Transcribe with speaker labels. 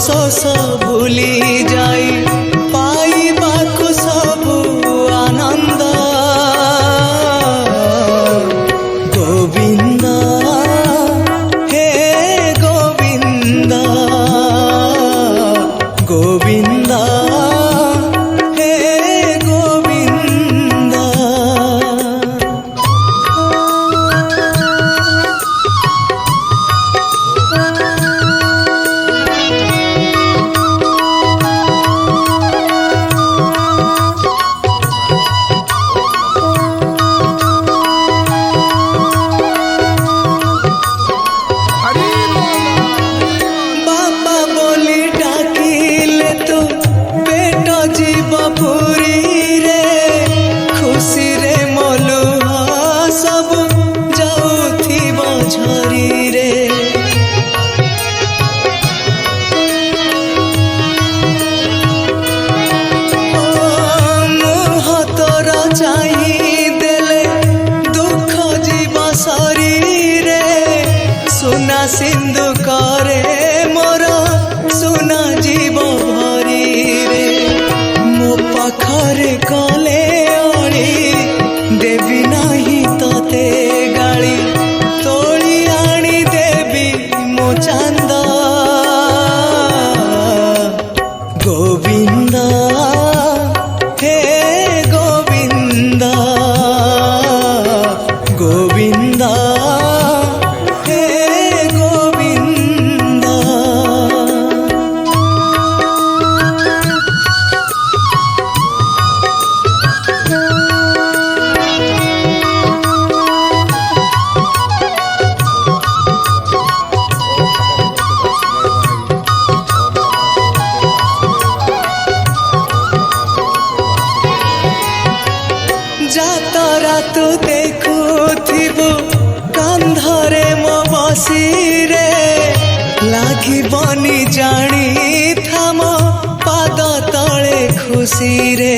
Speaker 1: अफसोस भूली जाई पाइबाकु सबु आनंद गोविंद हे गोविंद गोविंद हे गोविंद। सिंधु करे मोर सुना जीव भरी रे मो पाखरे कले अड़ी देवी नाही तते गाड़ी तोली आनी देवी मो चांद गोविंद हे गोविंद गोविंद जातरा तू देखुथिबु कांधरे मो बसी रे लागी बनी जानी थाम पाद तले खुशी रे।